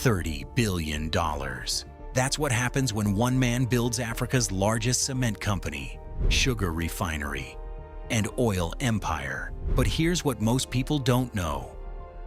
$30 billion. That's what happens when one man builds Africa's largest cement company, sugar refinery, and oil empire. But here's what most people don't know.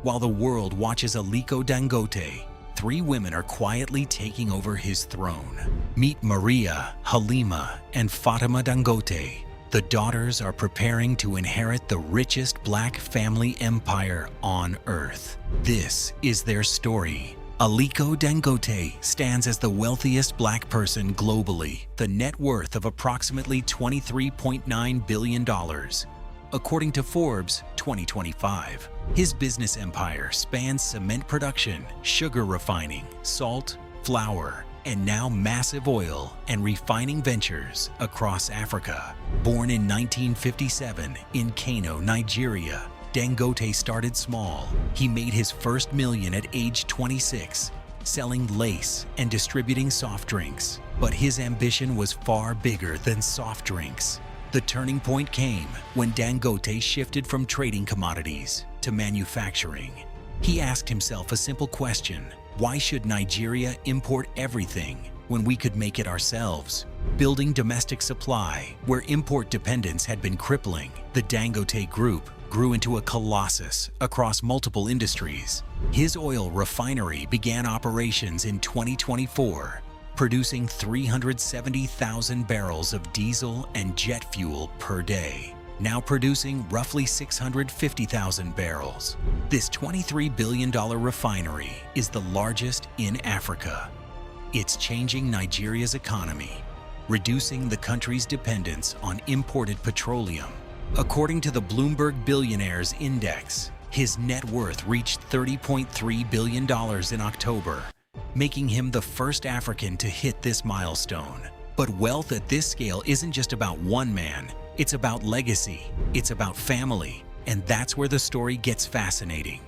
While the world watches Aliko Dangote, 3 women are quietly taking over his throne. Meet Mariya, Halima, and Fatima Dangote. The daughters are preparing to inherit the richest black family empire on earth. This is their story. Aliko Dangote stands as the wealthiest black person globally, the net worth of approximately $23.9 billion, according to Forbes 2025. His business empire spans cement production, sugar refining, salt, flour, and now massive oil and refining ventures across Africa. Born in 1957 in Kano, Nigeria, Dangote started small. He made his first million at age 26, selling lace and distributing soft drinks. But his ambition was far bigger than soft drinks. The turning point came when Dangote shifted from trading commodities to manufacturing. He asked himself a simple question: why should Nigeria import everything when we could make it ourselves? Building domestic supply where import dependence had been crippling, the Dangote Group grew into a colossus across multiple industries. His oil refinery began operations in 2024, producing 370,000 barrels of diesel and jet fuel per day, now producing roughly 650,000 barrels. This $23 billion refinery is the largest in Africa. It's changing Nigeria's economy, reducing the country's dependence on imported petroleum. According to the Bloomberg Billionaires Index, his net worth reached $30.3 billion in October, making him the first African to hit this milestone. But wealth at this scale isn't just about one man. It's about legacy, it's about family, and that's where the story gets fascinating.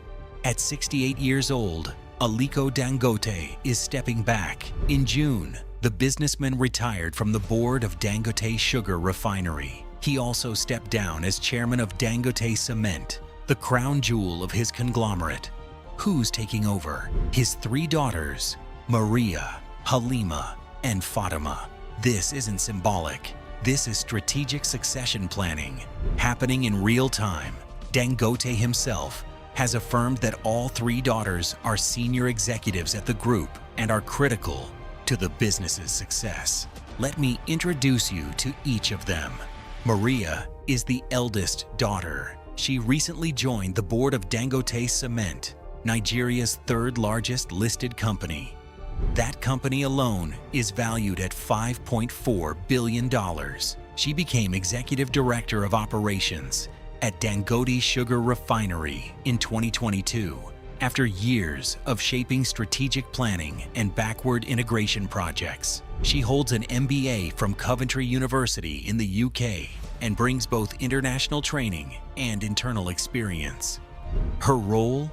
At 68 years old, Aliko Dangote is stepping back. In June, the businessman retired from the board of Dangote Sugar Refinery. He also stepped down as chairman of Dangote Cement, the crown jewel of his conglomerate. Who's taking over? His 3 daughters, Mariya, Halima, and Fatima. This isn't symbolic. This is strategic succession planning, happening in real time. Dangote himself has affirmed that all 3 daughters are senior executives at the group and are critical to the business's success. Let me introduce you to each of them. Mariya is the eldest daughter. She recently joined the board of Dangote Cement, Nigeria's 3rd largest listed company. That company alone is valued at $5.4 billion. She became executive director of operations at Dangote Sugar Refinery in 2022, after years of shaping strategic planning and backward integration projects. She holds an MBA from Coventry University in the UK and brings both international training and internal experience. Her role?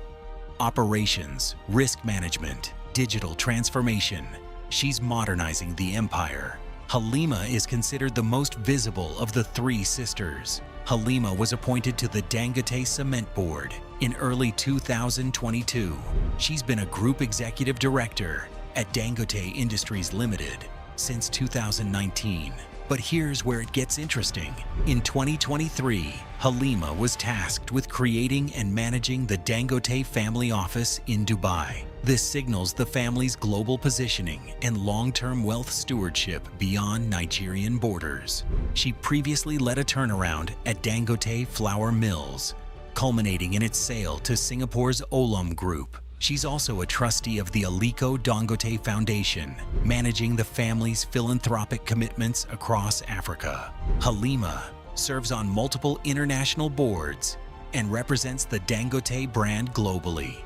Operations, risk management, digital transformation. She's modernizing the empire. Halima is considered the most visible of the 3 sisters. Halima was appointed to the Dangote Cement Board in early 2022. She's been a group executive director at Dangote Industries Limited since 2019. But here's where it gets interesting. In 2023, Halima was tasked with creating and managing the Dangote family office in Dubai. This signals the family's global positioning and long-term wealth stewardship beyond Nigerian borders. She previously led a turnaround at Dangote Flour Mills, culminating in its sale to Singapore's Olam Group. She's also a trustee of the Aliko Dangote Foundation, managing the family's philanthropic commitments across Africa. Halima serves on multiple international boards and represents the Dangote brand globally.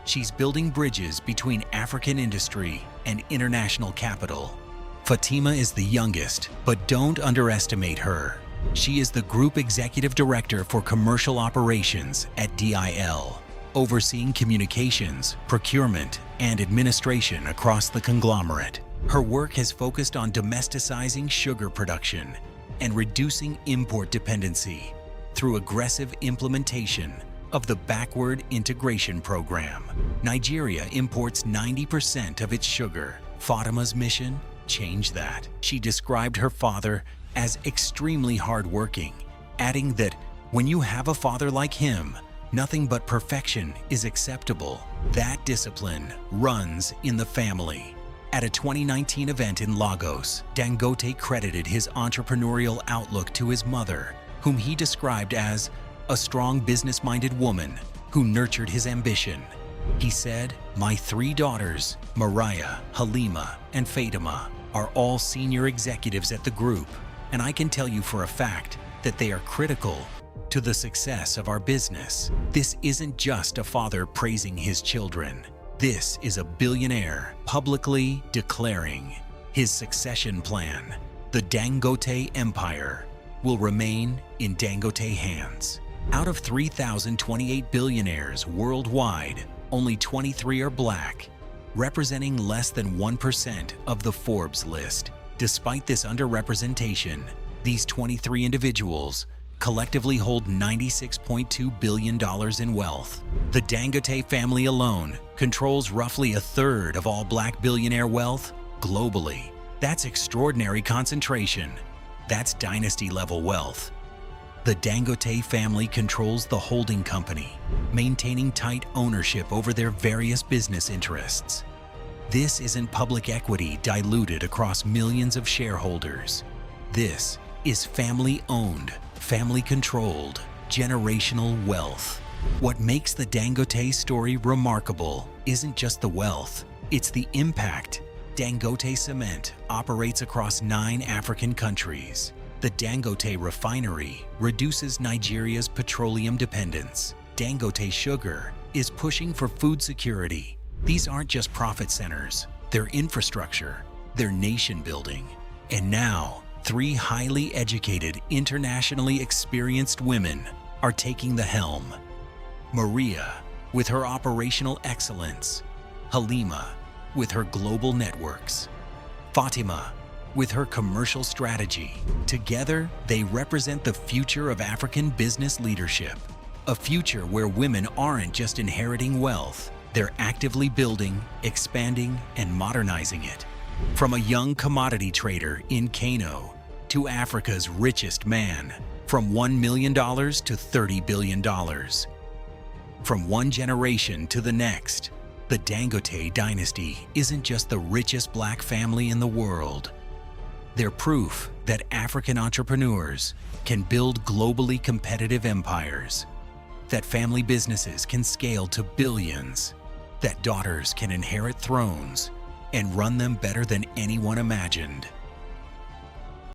She's building bridges between African industry and international capital. Fatima is the youngest, but don't underestimate her. She is the Group Executive Director for Commercial Operations at DIL, overseeing communications, procurement, and administration across the conglomerate. Her work has focused on domesticizing sugar production and reducing import dependency through aggressive implementation of the backward integration program. Nigeria imports 90% of its sugar. Fatima's mission? Change that. She described her father as extremely hardworking, adding that when you have a father like him, nothing but perfection is acceptable. That discipline runs in the family. At a 2019 event in Lagos, Dangote credited his entrepreneurial outlook to his mother, whom he described as a strong business-minded woman who nurtured his ambition. He said, "My 3 daughters, Mariya, Halima, and Fatima, are all senior executives at the group, and I can tell you for a fact that they are critical to the success of our business." This isn't just a father praising his children. This is a billionaire publicly declaring his succession plan. The Dangote empire will remain in Dangote hands. Out of 3,028 billionaires worldwide, only 23 are black, representing less than 1% of the Forbes list. Despite this underrepresentation, these 23 individuals collectively hold $96.2 billion in wealth. The Dangote family alone controls roughly a third of all black billionaire wealth globally. That's extraordinary concentration. That's dynasty-level wealth. The Dangote family controls the holding company, maintaining tight ownership over their various business interests. This isn't public equity diluted across millions of shareholders. This is family-owned, family-controlled, generational wealth. What makes the Dangote story remarkable isn't just the wealth, it's the impact. Dangote Cement operates across 9 African countries. The Dangote refinery reduces Nigeria's petroleum dependence. Dangote Sugar is pushing for food security. These aren't just profit centers, they're infrastructure, they're nation building. And now, 3 highly educated, internationally experienced women are taking the helm. Mariya, with her operational excellence. Halima, with her global networks. Fatima, with her commercial strategy. Together, they represent the future of African business leadership. A future where women aren't just inheriting wealth, they're actively building, expanding, and modernizing it. From a young commodity trader in Kano to Africa's richest man, from $1 million to $30 billion. From one generation to the next, the Dangote dynasty isn't just the richest black family in the world. They're proof that African entrepreneurs can build globally competitive empires, that family businesses can scale to billions, that daughters can inherit thrones and run them better than anyone imagined.